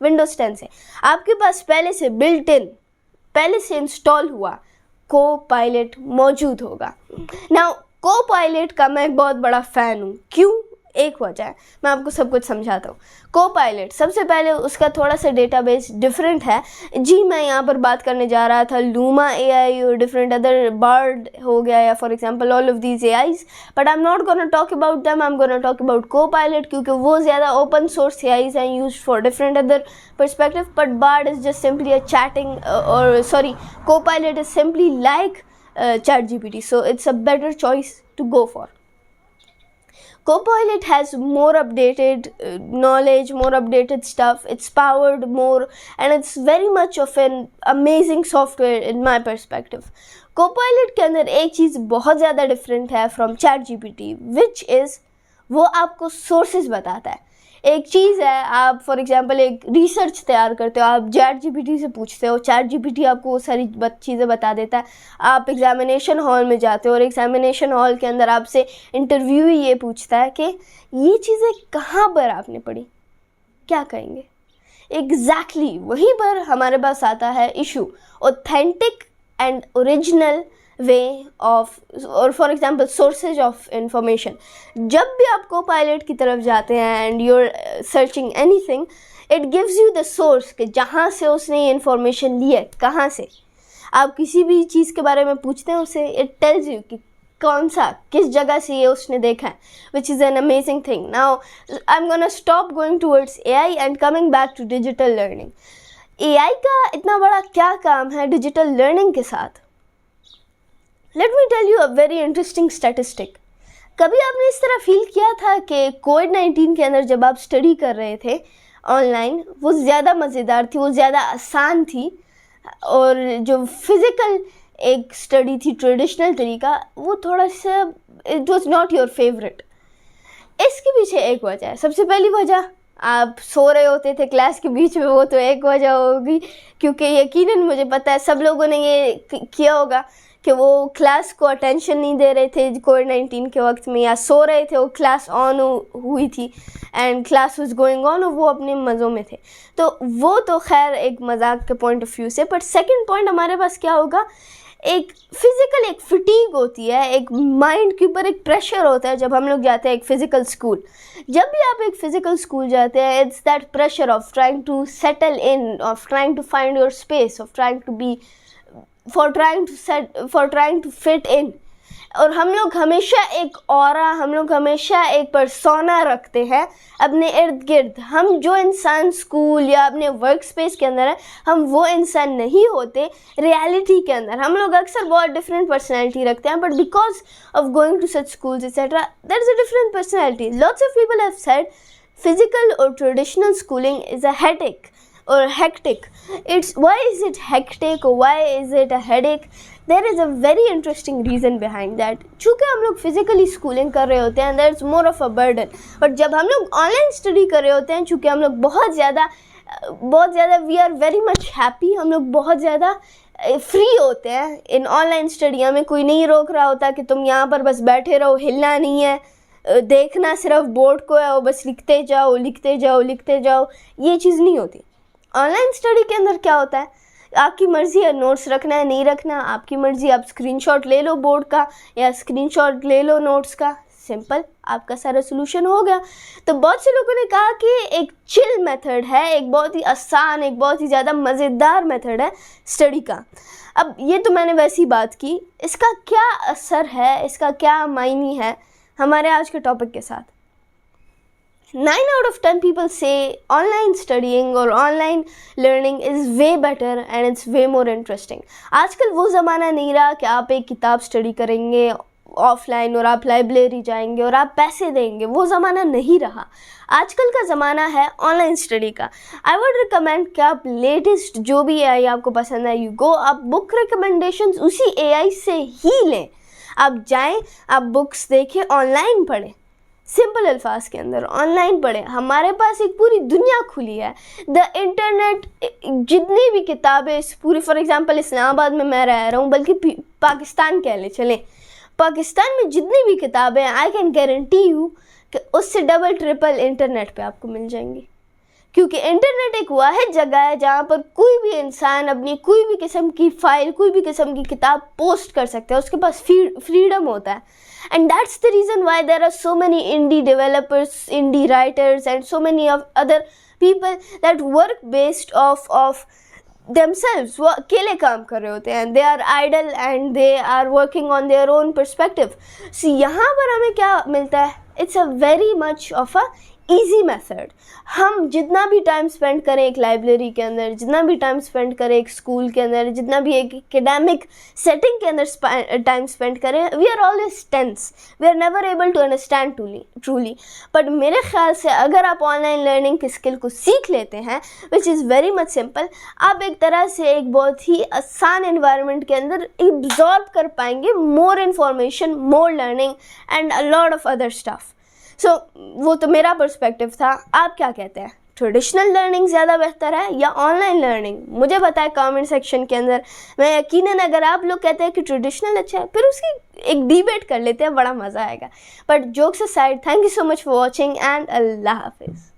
Windows 10 से आपके पास पहले से इंस्टॉल हुआ Copilot मौजूद होगा। नाउ Copilot का मैं एक बहुत बड़ा फ़ैन हूँ। क्यों? एक वजह है, मैं आपको सब कुछ समझाता हूँ। Copilot सबसे पहले उसका थोड़ा सा डेटाबेस डिफरेंट है जी। मैं यहाँ पर बात करने जा रहा था Luma AI और डिफरेंट अदर Bard हो गया या for example all of these AIs, but I am not gonna talk about them, I am gonna talk about Copilot क्योंकि वो ज़्यादा ओपन सोर्स AIs हैं used for different other perspective, but Bard is just simply a chatting Copilot is simply like ChatGPT, so it's a better choice to go for. Copilot has more updated knowledge, more updated stuff, it's powered more, and it's very much of an amazing software in my perspective. Copilot के अंदर एक चीज़ बहुत ज़्यादा different है from ChatGPT, which is वो आपको sources बताता है। एक चीज़ है, आप फॉर एग्जांपल एक रिसर्च तैयार करते हो, आप ChatGPT से पूछते हो, ChatGPT आपको वो सारी चीज़ें बता देता है। आप एग्जामिनेशन हॉल में जाते हो और एग्जामिनेशन हॉल के अंदर आपसे इंटरव्यू ये पूछता है कि ये चीज़ें कहाँ पर आपने पढ़ी, क्या कहेंगे? एग्जैक्टली वहीं पर हमारे पास आता है issue authentic and original way of और for example sources of information. जब भी आप Copilot की तरफ जाते हैं and you are searching anything, it gives you the source कि जहाँ से उसने ये इंफॉर्मेशन ली है, कहाँ से। आप किसी भी चीज़ के बारे में पूछते हैं उसे, इट टेल्स यू कि किस जगह से ये उसने देखा है, which is an amazing thing. Now I am gonna stop going towards AI and coming back to digital learning. AI का इतना बड़ा क्या काम है डिजिटल लर्निंग के साथ? Let me tell you a very interesting statistic. कभी आपने इस तरह फील किया था कि कोविड-19 के अंदर जब आप स्टडी कर रहे थे ऑनलाइन, वो ज़्यादा मज़ेदार थी, वो ज़्यादा आसान थी, और जो फिज़िकल एक स्टडी थी ट्रेडिशनल तरीका, वो थोड़ा सा it was not your favourite. इसके पीछे एक वजह है। सबसे पहली वजह, आप सो रहे होते थे क्लास के बीच में, वो तो एक वजह होगी, क्योंकि यकीनन मुझे पता है सब लोगों ने ये किया होगा कि वो क्लास को अटेंशन नहीं दे रहे थे कोविड-19 के वक्त में, या सो रहे थे, वो क्लास ऑन हुई थी and class was going on और वो अपने मज़ों में थे। तो वो तो खैर एक मजाक के पॉइंट ऑफ व्यू से, बट सेकंड पॉइंट हमारे पास क्या होगा, एक फिज़िकल एक फिटीग होती है, एक माइंड के ऊपर एक प्रेशर होता है जब हम लोग जाते हैं एक फ़िज़िकल स्कूल। जब भी आप एक फ़िज़िकल स्कूल जाते हैं, it's that pressure of trying to settle in, of trying to find your space, of trying to be for trying to fit in। और हम लोग हमेशा एक ऑरा, हम लोग हमेशा एक पर्सोना रखते हैं अपने इर्द गिर्द। हम जो इंसान स्कूल या अपने वर्क स्पेस के अंदर है, हम वो इंसान नहीं होते रियलिटी के अंदर। हम लोग अक्सर बहुत डिफरेंट पर्सनैलिटी रखते हैं, but because of going to such schools etcetera, there is a different personality. Lots of people have said physical और traditional schooling is a headache or hectic. Why is it hectic or why is it a headache? There is a very interesting reason behind that. चूँकि हम लोग physically schooling कर रहे होते हैं, there is more of a burden. But जब हम लोग ऑनलाइन स्टडी कर रहे होते हैं, चूँकि हम लोग बहुत ज़्यादा we are very much happy, हम लोग बहुत ज़्यादा फ्री होते हैं इन ऑनलाइन स्टडी। हमें कोई नहीं रोक रहा होता कि तुम यहाँ पर बस बैठे रहो, हिलना नहीं है, देखना सिर्फ बोर्ड को है और बस लिखते जाओ लिखते जाओ लिखते जाओ, ये चीज़ नहीं होती। ऑनलाइन स्टडी के अंदर क्या होता है, आपकी मर्ज़ी है नोट्स रखना है नहीं रखना, आपकी मर्ज़ी, आप स्क्रीनशॉट ले लो बोर्ड का या स्क्रीनशॉट ले लो नोट्स का, सिंपल, आपका सारा सोल्यूशन हो गया। तो बहुत से लोगों ने कहा कि एक चिल मेथड है, एक बहुत ही आसान, एक बहुत ही ज़्यादा मज़ेदार मेथड है स्टडी का। अब ये तो मैंने वैसी बात की, इसका क्या असर है, इसका क्या मायने है हमारे आज के टॉपिक के साथ। 9 out of 10 people say online studying or online learning is way better and it's way more interesting. आजकल वो ज़माना नहीं रहा कि आप एक किताब स्टडी करेंगे ऑफलाइन और आप लाइब्रेरी जाएंगे और आप पैसे देंगे, वो ज़माना नहीं रहा। आजकल का ज़माना है ऑनलाइन स्टडी का। आई वुड रिकमेंड कि आप लेटेस्ट जो भी AI आपको पसंद है, यू गो, आप बुक रिकमेंडेशंस उसी AI से ही लें। आप जाएं, आप बुक्स देखें, ऑनलाइन पढ़ें, सिंपल अल्फाज के अंदर ऑनलाइन पढ़े। हमारे पास एक पूरी दुनिया खुली है, द इंटरनेट, जितनी भी किताबें इस पूरी, फॉर एग्जांपल इस्लामाबाद में मैं रह रहा हूँ, बल्कि पाकिस्तान कह ले चलें, पाकिस्तान में जितनी भी किताबें हैं, आई कैन गारंटी यू कि उससे डबल ट्रिपल इंटरनेट पे आपको मिल जाएंगी। क्योंकि इंटरनेट एक वाहिद जगह है जहाँ पर कोई भी इंसान अपनी कोई भी किस्म की फाइल, कोई भी किस्म की किताब पोस्ट कर सकता है, उसके पास फ्रीडम होता है. And that's the reason why there are so many indie developers, indie writers, and so many of other people that work based off themselves. वो अकेले काम कर रहे होते हैं. They are idle and they are working on their own perspective. So यहाँ पर हमें क्या मिलता है? It's a very much of a easy method. हम जितना भी टाइम स्पेंड करें एक लाइब्रेरी के अंदर, जितना भी टाइम स्पेंड करें एक स्कूल के अंदर, जितना भी एक एकेडमिक सेटिंग के अंदर टाइम स्पेंड करें, we are always tense, we are never able to understand truly. But मेरे ख्याल से अगर आप ऑनलाइन लर्निंग की स्किल को सीख लेते हैं, which is very much simple, आप एक तरह से एक बहुत ही आसान एनवायरनमेंट के अंदर एब्जॉर्ब कर पाएंगे more information, more learning and a lot of other stuff. So वो तो मेरा पर्सपेक्टिव था. आप क्या कहते हैं? ट्रेडिशनल लर्निंग ज़्यादा बेहतर है या ऑनलाइन लर्निंग? मुझे बताएं कमेंट सेक्शन के अंदर. मैं यकीनन अगर आप लोग कहते हैं कि ट्रेडिशनल अच्छा है, फिर उसकी एक डिबेट कर लेते हैं, बड़ा मज़ा आएगा. But jokes aside, thank you so much for watching and अल्लाह हाफिज़.